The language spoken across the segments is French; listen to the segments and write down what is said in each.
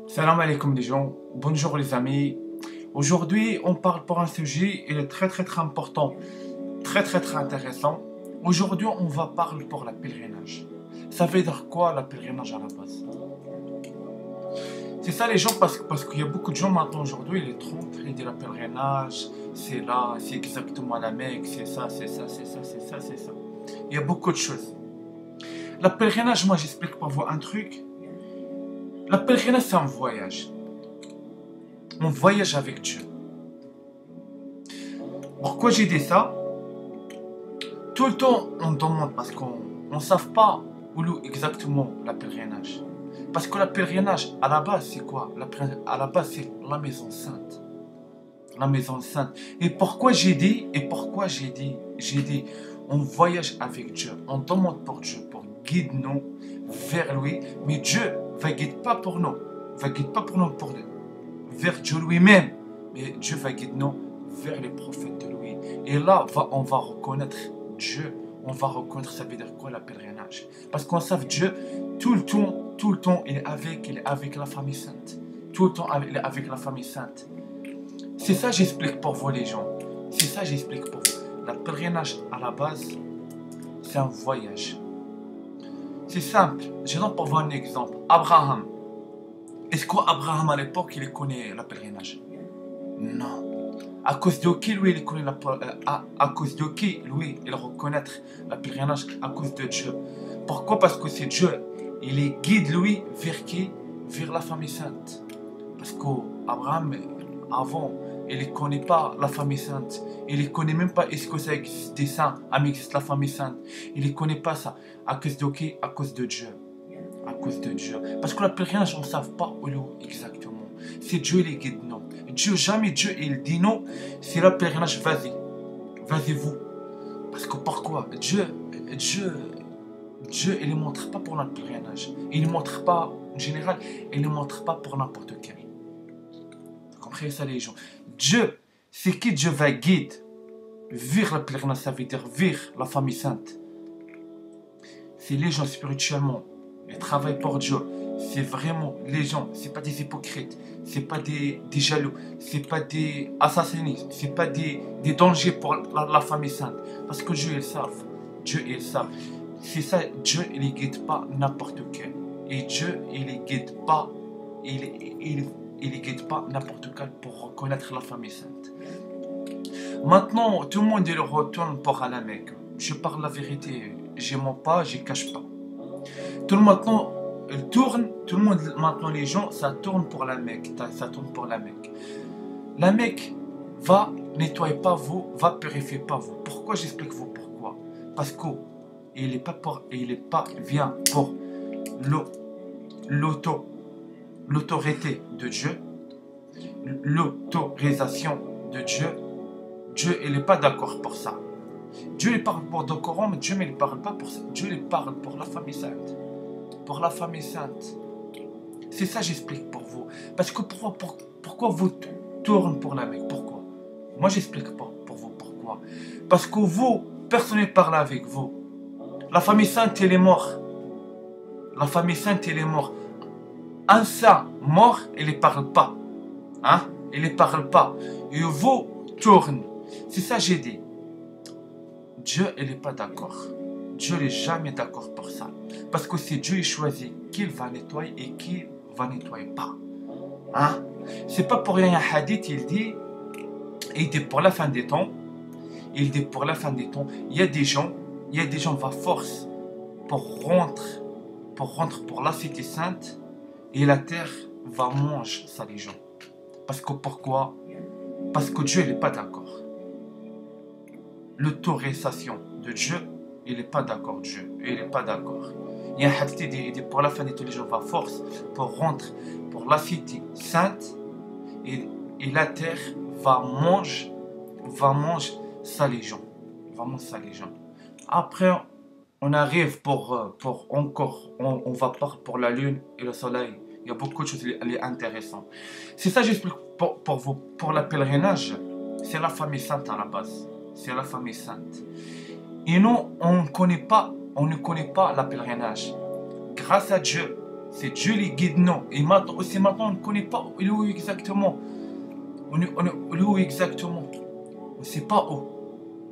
Salam alaikum les gens, bonjour les amis. Aujourd'hui, on parle pour un sujet, il est très important, très intéressant. Aujourd'hui, on va parler pour la pèlerinage. Ça veut dire quoi la pèlerinage à la base? C'est ça les gens, parce qu'il y a beaucoup de gens maintenant aujourd'hui, ils les trompent, ils disent la pèlerinage, c'est là, c'est exactement la Mecque, c'est ça. Il y a beaucoup de choses. La pèlerinage, moi j'explique pour vous un truc. La pèlerinage, c'est un voyage. On voyage avec Dieu. Pourquoi j'ai dit ça? Tout le temps, on demande parce qu'on ne sait pas où est exactement la pèlerinage. Parce que la pèlerinage, à la base, c'est quoi? À la base, c'est la maison sainte. La maison sainte. Et pourquoi j'ai dit, on voyage avec Dieu. On demande pour Dieu, pour guider nous vers lui. Mais Dieu va guider pas pour nous. Va guider pas pour nous vers Dieu lui-même. Mais Dieu va guider nous vers les prophètes de lui. Et là, on va reconnaître Dieu. On va reconnaître, ça veut dire quoi la pèlerinage. Parce qu'on sait Dieu, tout le temps, il est avec la famille sainte. Tout le temps, il est avec la famille sainte. C'est ça j'explique pour vous les gens. C'est ça j'explique pour vous. La pèlerinage à la base, c'est un voyage. C'est simple. Je donne pour vous un exemple. Abraham. Est-ce qu'Abraham à l'époque il connaît la pèlerinage? Non. À cause de qui lui il connaît à cause de qui lui il reconnaît la pèlerinage? À cause de Dieu. Pourquoi? Parce que c'est Dieu. Il est guide lui vers qui? Vers la famille sainte. Parce qu'Abraham avant il ne connaît pas la famille sainte. Il ne connaît même pas est-ce que ça existe des saints, existe la famille sainte. Il ne connaît pas ça. À cause de qui? À cause de Dieu. À cause de Dieu. Parce que la pèlerinage, on ne sait pas où exactement. C'est Dieu qui guide nous. Jamais Dieu il dit non. C'est la pèlerinage, vas-y. Vas-y vous. Parce que pourquoi? Dieu, il ne montre pas pour notre pèlerinage. Il ne montre pas, en général, il ne montre pas pour n'importe quel. Vous comprenez ça les gens? Dieu, c'est qui Dieu va guider vers la pèlerinage, ça veut dire vers la famille sainte. C'est les gens spirituellement, ils travaillent pour Dieu. C'est vraiment les gens, c'est pas des hypocrites, c'est pas des jaloux, c'est pas des assassinistes, c'est pas des dangers pour la famille sainte. Parce que Dieu, il savent. Dieu, il savent. C'est ça, Dieu, il ne guide pas n'importe quel. Et Dieu, il ne guide pas, il guide pas n'importe quel pour reconnaître la famille sainte. Maintenant, tout le monde il retourne pour la Mecque. Je parle la vérité, je mens pas, je cache pas. Tout le monde maintenant, il tourne, tout le monde maintenant les gens, ça tourne pour la Mecque, ça tourne pour la Mecque. La Mecque va nettoyer pas vous, va purifier pas vous. Pourquoi? J'explique vous pourquoi. Parce que il est pas bien pour l'autorité de Dieu, l'autorisation de Dieu. Dieu, il n'est pas d'accord pour ça. Dieu, il parle pour le Coran, mais Dieu, il ne parle pas pour ça. Dieu, il parle pour la famille sainte. Pour la famille sainte. C'est ça, j'explique pour vous. Parce que pourquoi vous tournez pour la Mecque? Pourquoi? Moi, j'explique pour vous pourquoi. Parce que vous, personne ne parle avec vous. La famille sainte, elle est morte. La famille sainte, elle est morte. Un saint mort, il ne parle pas. Hein? Il ne parle pas. Et vous tournez. C'est ça que j'ai dit. Dieu, il n'est pas d'accord. Dieu n'est jamais d'accord pour ça. Parce que c'est Dieu qui choisit qui va nettoyer et qui va nettoyer pas. Hein? C'est pas pour rien un hadith, il dit pour la fin des temps. Il dit pour la fin des temps, il y a des gens va force pour rentrer pour la cité sainte et la terre va manger ça les gens. Parce que pourquoi? Parce que Dieu n'est pas d'accord. L'autorisation de Dieu, il n'est pas d'accord. Dieu, il n'est pas d'accord. Il y a un hadith qui dit pour la fin de tous les jours va force pour rentrer pour la cité sainte et la terre va manger ça les gens. Va manger ça les gens. Après, on arrive pour encore, on va parler pour la lune et le soleil. Il y a beaucoup de choses intéressantes. C'est ça que j'explique pour vous. Pour le pèlerinage, c'est la famille sainte à la base. C'est la famille sainte. Et nous, on ne connaît pas la pèlerinage. Grâce à Dieu, C'est Dieu qui guide nous. Et maintenant, aussi maintenant, on ne connaît pas où exactement. On est où exactement. On ne sait pas où.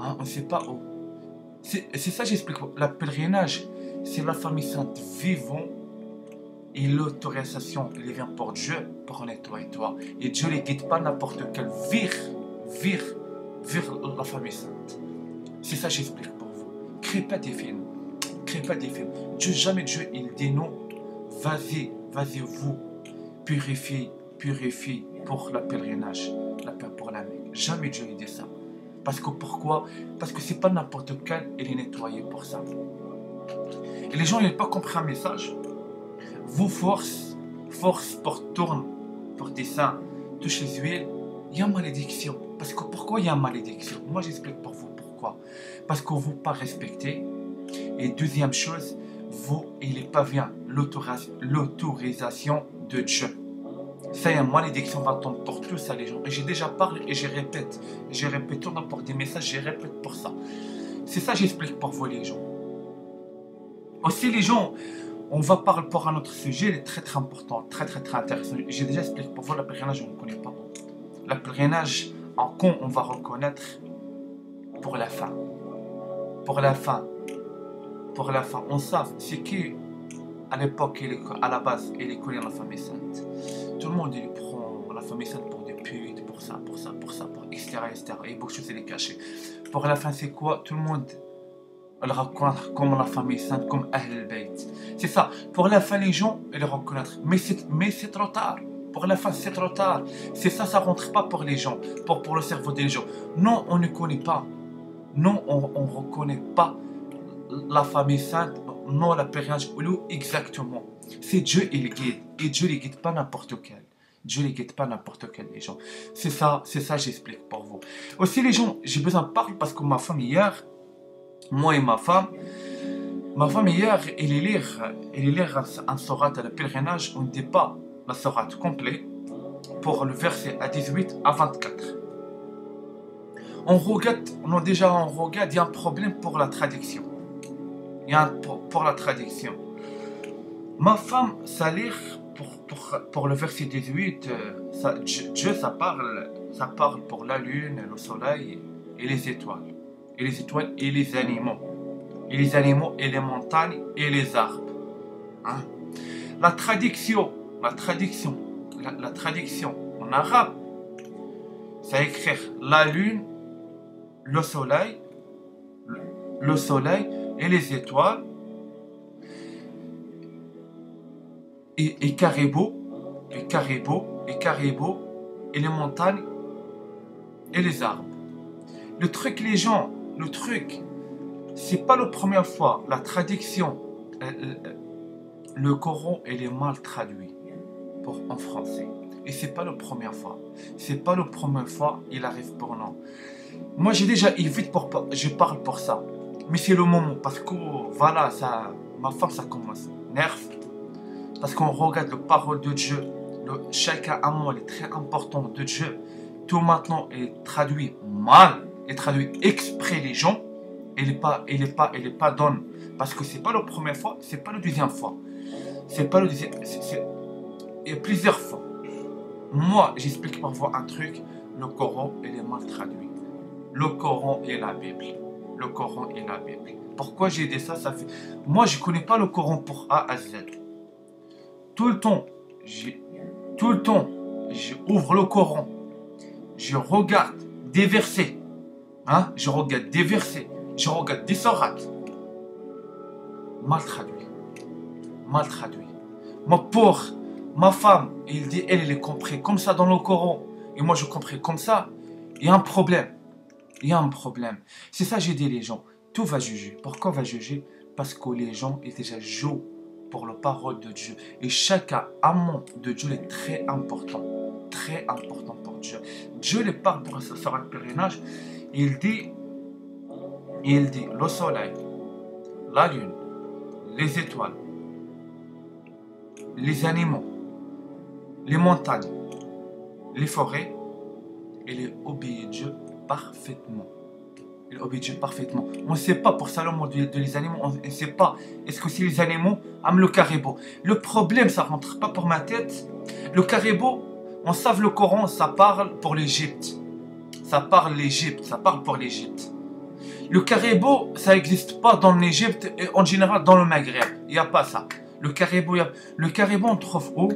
Hein, on ne sait pas où. C'est ça que j'explique. Le pèlerinage, c'est la famille sainte vivant et l'autorisation, elle vient pour Dieu, pour nettoyer toi. Et Dieu ne guide pas n'importe quel vers la famille sainte. C'est ça que j'explique pour vous. Créez pas des films. Créez pas des films. Jamais Dieu, il dit non. Vas-y, vous, purifiez pour le pèlerinage, pour la Mecque. Jamais Dieu il dit ça. Parce que pourquoi? Parce que c'est pas n'importe quel, il est nettoyé pour ça. Et les gens, ils n'ont pas compris un message. Vous force pour tourner, pour des saints, touche les huiles, il y a une malédiction. Parce que pourquoi il y a une malédiction? Moi, j'explique pour vous pourquoi. Parce que vous pas respectez. Et deuxième chose, vous, il n'est pas bien l'autorisation de Dieu. Ça, il y a une malédiction va tomber pour tous ça, les gens. Et j'ai déjà parlé et je répète. Je répète tout pour des messages, je répète pour ça. C'est ça que j'explique pour vous, les gens. Aussi, les gens, on va parler pour un autre sujet, il est très important, très intéressant. J'ai déjà expliqué pour vous, le pèlerinage, on ne connaît pas. Le pèlerinage, en con, on va reconnaître pour la fin. Pour la fin, on sait, c'est qui, à l'époque, à la base, il connaît la famille sainte. Tout le monde, il prend la famille sainte pour des putes, pour ça, etc. Et beaucoup de choses, il est caché. Pour la fin, c'est quoi? Tout le monde, elle reconnaître comme la famille sainte, comme Ahl al-Bayt. C'est ça. Pour la fin, les gens, ils le reconnaître. Mais c'est trop tard. Pour la fin, c'est trop tard. C'est ça, ça rentre pas pour les gens, pour le cerveau des gens. Non, on ne connaît pas. Non, on ne reconnaît pas la famille sainte. Non, la pèlerinage, exactement. C'est Dieu, il guide. Et Dieu ne guide pas n'importe quel. Dieu ne guide pas n'importe quel, les gens. C'est ça, j'explique pour vous. Aussi, les gens, j'ai besoin de parler parce que ma femme hier, moi et ma femme hier, elle lire un sourate à la pèlerinage, on ne dit pas la sourate complète pour le verset à 18 à 24. On regarde, il y a un problème pour la traduction. Il y a pour la traduction. Ma femme, ça lire pour le verset 18, Dieu, ça parle pour la lune, le soleil et les étoiles. Et les étoiles et les animaux. Et les animaux et les montagnes et les arbres. Hein? La traduction en arabe, ça écrit la lune, le soleil et les étoiles et caribou et les montagnes et les arbres. Le truc, les gens, c'est pas la première fois. La traduction, le Coran, il est mal traduit en français. Et c'est pas la première fois. Il arrive pour nous. Moi, j'ai déjà évité je parle pour ça. Mais c'est le moment parce que voilà, ma femme, ça commence nerve. Parce qu'on regarde la parole de Dieu. Chacun un mot est très important de Dieu. Tout maintenant est traduit mal. Est traduit exprès les gens. Il n'est pas donné. Parce que c'est pas la première fois, c'est pas la deuxième fois. Il y a plusieurs fois. Moi, j'explique parfois un truc. Le Coran, il est mal traduit. Le Coran et la Bible. Pourquoi j'ai dit ça? Moi, je ne connais pas le Coran pour A à Z. Tout le temps, j'ouvre le Coran. Je regarde des versets. Hein? Je regarde des sourates. Mal traduit. Ma femme, elle dit, elle est compris comme ça dans le Coran. Et moi, je comprends comme ça. Il y a un problème. C'est ça que j'ai dit les gens. Tout va juger. Pourquoi va juger? Parce que les gens ils déjà jouent pour la parole de Dieu. Et chaque amant de Dieu est très important. Très important pour Dieu. Dieu les parle pour ce pèlerinage. Il dit le soleil, la lune, les étoiles, les animaux, les montagnes, les forêts, il est obéi Dieu parfaitement. il obéit Dieu parfaitement. On ne sait pas pour Salomon de les animaux, on ne sait pas. Est-ce que c'est les animaux? Le caribou. Le problème, ça ne rentre pas pour ma tête. Le caribou, on sait le Coran, ça parle pour l'Égypte. Ça parle l'Égypte, ça parle pour l'Égypte. Le caribou, ça n'existe pas dans l'Égypte et en général dans le Maghreb. Il n'y a pas ça. Le caribou, on trouve où?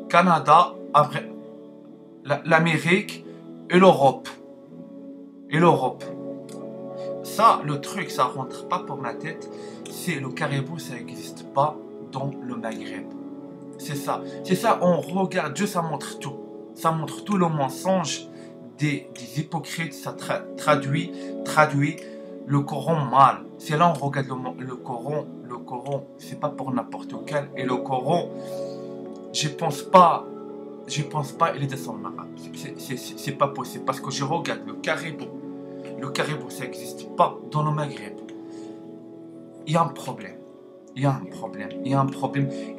Canada, après l'Amérique et l'Europe. Ça, le truc, ça rentre pas pour ma tête. C'est le caribou, ça n'existe pas dans le Maghreb. C'est ça. On regarde Dieu, ça montre tout. Ça montre tout le mensonge des hypocrites. Ça traduit le Coran mal. C'est là on regarde le Coran. Le Coran, c'est pas pour n'importe quel. Et le Coran, je pense pas, il est descendu en arabe. C'est pas possible. Parce que je regarde le caribou. Le caribou, ça n'existe pas dans le Maghreb. Il y a un problème. Et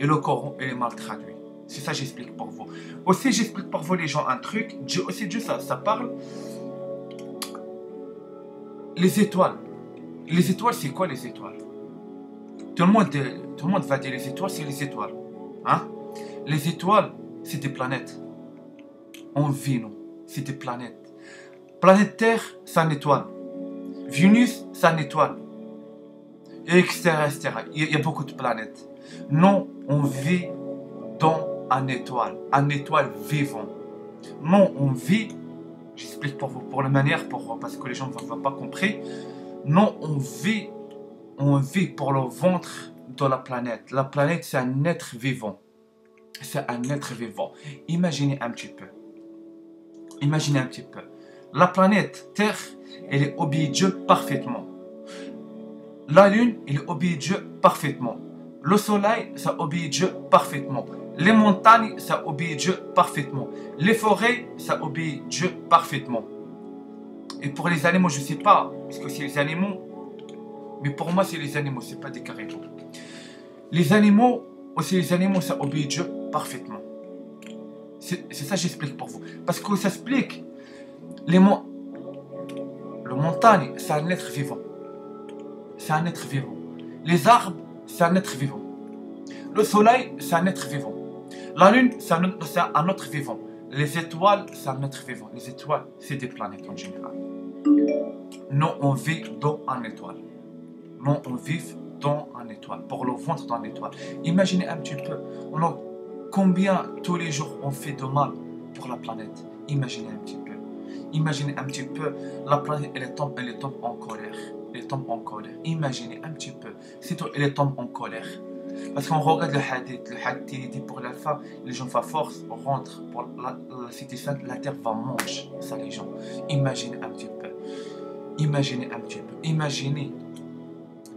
le Coran, il est mal traduit. C'est ça que j'explique pour vous. Aussi, j'explique pour vous les gens un truc. Dieu, ça parle. Les étoiles. Les étoiles, c'est quoi les étoiles? Tout le monde va dire les étoiles, c'est les étoiles. Hein? Les étoiles, c'est des planètes. On vit, nous. C'est des planètes. Planète Terre, c'est une étoile. Vénus, c'est une étoile. Etc. Il y a beaucoup de planètes. Non, on vit dans une étoile vivant. Non, on vit, j'explique pour vous, pour la manière, parce que les gens ne vont pas comprendre. Non, on vit pour le ventre de la planète. La planète, c'est un être vivant. Imaginez un petit peu. La planète Terre, elle est obéie Dieu parfaitement. La lune, elle obéit Dieu parfaitement. Le soleil, ça obéit Dieu parfaitement. Les montagnes, ça obéit Dieu parfaitement. Les forêts, ça obéit Dieu parfaitement. Et pour les animaux, je ne sais pas, parce que c'est les animaux, mais pour moi, c'est les animaux, c'est pas des caribous. Les animaux, ça obéit Dieu parfaitement. C'est ça que j'explique pour vous. Parce que ça explique, le montagne, c'est un être vivant. Les arbres, c'est un être vivant. Le soleil, c'est un être vivant. La lune, c'est un être vivant. Les étoiles, c'est un être vivant. Les étoiles, c'est des planètes en général. Nous, on vit dans une étoile. Pour le ventre dans une étoile. Imaginez un petit peu. Combien tous les jours on fait de mal pour la planète. Imaginez un petit peu. La planète, elle tombe en colère. Imaginez un petit peu. Elle tombe en colère. Parce qu'on regarde le hadith il dit pour la fin, les gens à force rentrent pour la cité sainte, la terre va manger ça les gens. Imaginez un petit peu. Imaginez,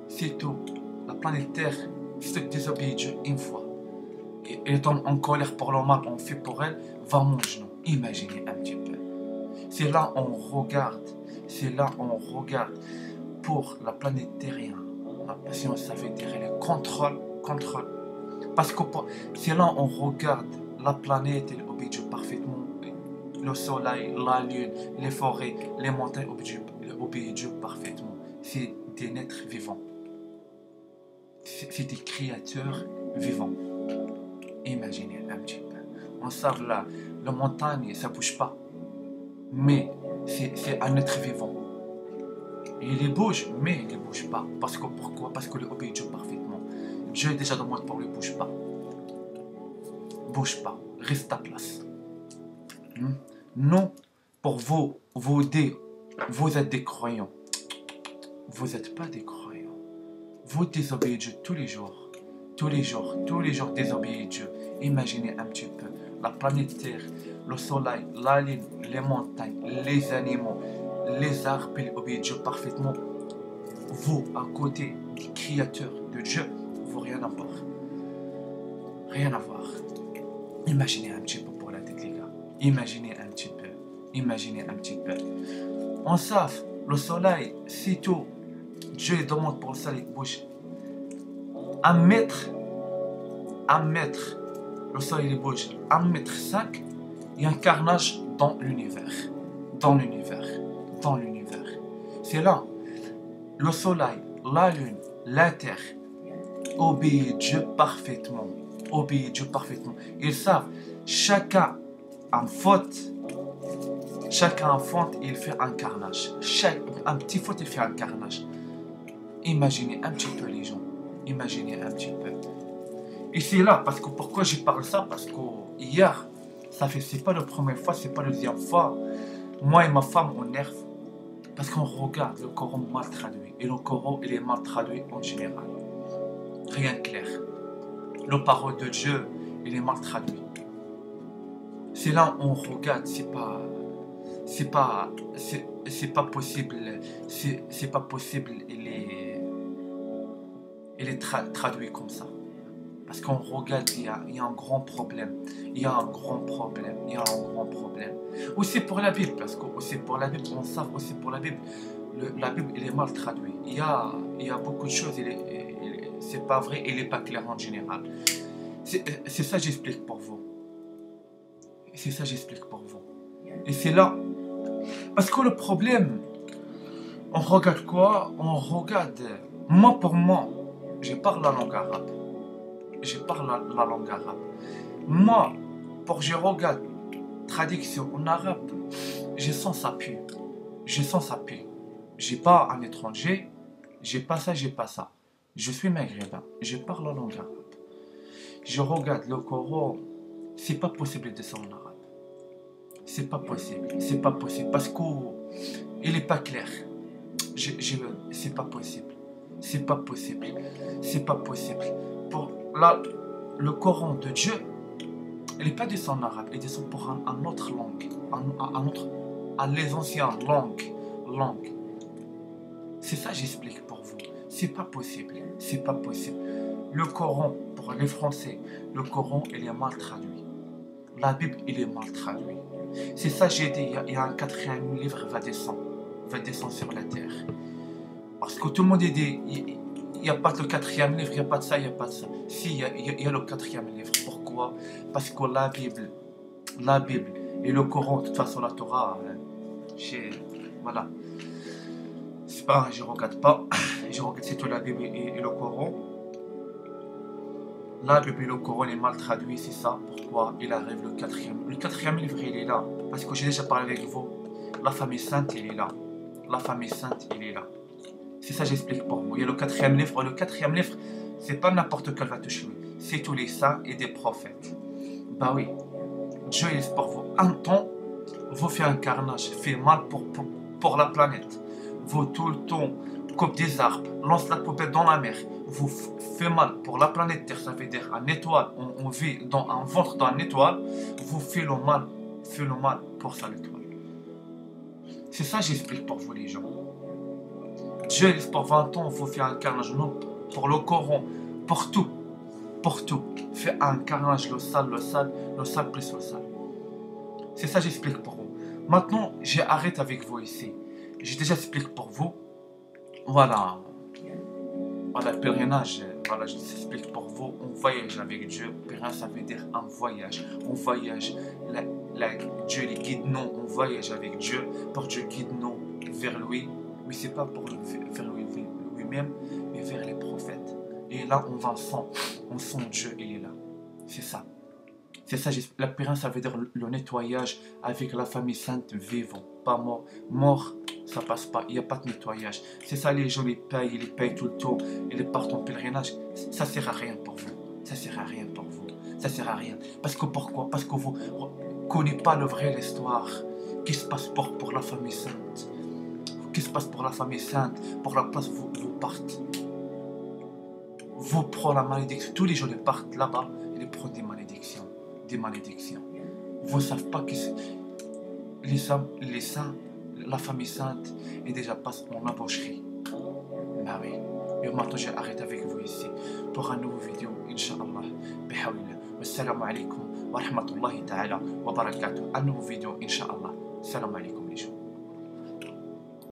c'est tout. La planète Terre, si tu désobéis Dieu une fois, et elle tombe en colère pour le mal qu'on fait pour elle, va manger nous. Imaginez un petit peu. C'est là on regarde pour la planète terrienne. La patience, ça veut dire le contrôle. Parce que c'est là on regarde la planète, elle obéit Dieu parfaitement. Le soleil, la lune, les forêts, les montagnes obéissent Dieu parfaitement. C'est des êtres vivants. C'est des créatures vivants. Imaginez un petit peu. On sait là, la montagne, ça ne bouge pas. Mais c'est un être vivant. Il bouge, mais il ne bouge pas. Pourquoi? Parce qu'il obéit Dieu parfaitement. Dieu est déjà dans le monde pour lui, bouge pas. Reste à place. Non, pour vous êtes des croyants. Vous n'êtes pas des croyants. Vous désobéissez Dieu tous les jours, désobéissez Dieu. Imaginez un petit peu la planète Terre, le soleil, la lune, les montagnes, les animaux, les arbres, ils obéissent Dieu parfaitement. Vous, à côté des créateurs de Dieu, vous rien à voir. Imaginez un petit peu pour la tête, les gars. Imaginez un petit peu. On sait, le soleil, c'est tout. Dieu demande pour le soleil bouge. Un mètre, le soleil bouge. 1,5 m, il y a un carnage dans l'univers. C'est là. Le soleil, la lune, la terre obéissent Dieu parfaitement. Obéissent Dieu parfaitement. Ils savent, chacun en faute, chacun en faute, il fait un carnage. Un petit faute, il fait un carnage. Imaginez un petit peu les gens. Imaginez un petit peu. Et c'est là, parce que pourquoi je parle ça? Parce que hier, c'est pas la première fois, c'est pas la deuxième fois. Moi et ma femme, on nerve. Parce qu'on regarde le Coran mal traduit. Et le Coran, il est mal traduit en général. Rien de clair. La parole de Dieu, il est mal traduit. C'est là où on regarde, c'est pas possible. C'est pas possible, il est traduit comme ça. Parce qu'on regarde, il y a un grand problème. Il y a un grand problème. Aussi pour la Bible, parce que aussi pour la Bible, on sait aussi pour la Bible, la Bible, il est mal traduit. Il y a beaucoup de choses, c'est pas vrai, il n'est pas clair en général. C'est ça que j'explique pour vous. Et c'est là. Parce que le problème, on regarde quoi? On regarde. Moi, pour moi, je parle la langue arabe. Moi, pour je regarde traduction en arabe, je sens ça pue. J'ai pas un étranger, j'ai pas ça. Je suis maghrébin, je parle la langue arabe. Je regarde le Coran, c'est pas possible de ça en arabe. C'est pas possible parce qu'il est pas clair. C'est pas possible. Pour là, le Coran de Dieu, il n'est pas descend en arabe, il descend pour un autre langue, à les anciennes langues. C'est ça que j'explique pour vous. C'est pas possible. Le Coran, pour les Français, le Coran, il est mal traduit. La Bible, il est mal traduit. C'est ça que j'ai dit, il y a un 4e livre va descendre sur la terre. Parce que tout le monde dit, il n'y a pas de 4e livre, il n'y a pas de ça. Si, il y a le 4e livre. Pourquoi? Parce que la Bible et le Coran, de toute façon la Torah, voilà. C'est pas, je regarde pas, je regarde c'est tout la Bible et le Coran. La Bible et le Coran est mal traduit, c'est ça. Pourquoi il arrive le 4e? Le 4e livre, il est là. Parce que j'ai déjà parlé avec vous. La famille sainte, il est là. C'est ça, j'explique pour vous. Il y a le 4e livre. Le 4e livre, c'est pas n'importe quel va te tuer. C'est tous les saints et des prophètes. Bah oui. Dieu, il est pour vous. Un temps, vous faites un carnage, fait mal pour la planète. Vous, tout le temps, coupe des arbres, lance la poubelle dans la mer. Vous fait mal pour la planète Terre, ça veut dire un étoile. On vit dans un ventre d'un étoile. Vous faites le mal pour ça l'étoile. C'est ça, j'explique pour vous les gens. Dieu, pour 20 ans, vous faites un carnage. Non, pour le Coran, pour tout. Fait un carnage, le sale plus le sale. C'est ça, j'explique pour vous. Maintenant, j'arrête avec vous ici. J'ai déjà expliqué pour vous. Voilà, pèlerinage. Voilà, je vous explique pour vous. On voyage avec Dieu. Pèlerin, ça veut dire un voyage. On voyage. Dieu les guide nous. On voyage avec Dieu. Pour Dieu guide nous vers lui. Mais c'est pas pour vers lui-même, mais vers les prophètes. Et là, on sent Dieu, il est là. C'est ça. La pèlerin, ça veut dire le nettoyage avec la famille sainte vivant, pas mort. Mort, ça passe pas, il n'y a pas de nettoyage. C'est ça, les gens, ils payent tout le temps, ils partent en pèlerinage. Ça sert à rien pour vous. Ça sert à rien. Parce que pourquoi? Parce que vous ne connaissez pas l'histoire qui se passe pour la famille sainte. Pour la place où vous partez. Vous prenez la malédiction. Tous les gens, ils partent là-bas, ils prennent des malédictions. Vous ne savez pas que les saints, la famille sainte, est déjà passée en embaucherie. Bah oui. Et maintenant, j'arrête avec vous ici pour un nouveau vidéo, Inch'Allah. Bihawillah. Wassalamu alaikum wa rahmatullahi ta'ala wa barakatuh. Un nouveau vidéo, Inch'Allah. Salam alaikum les gens.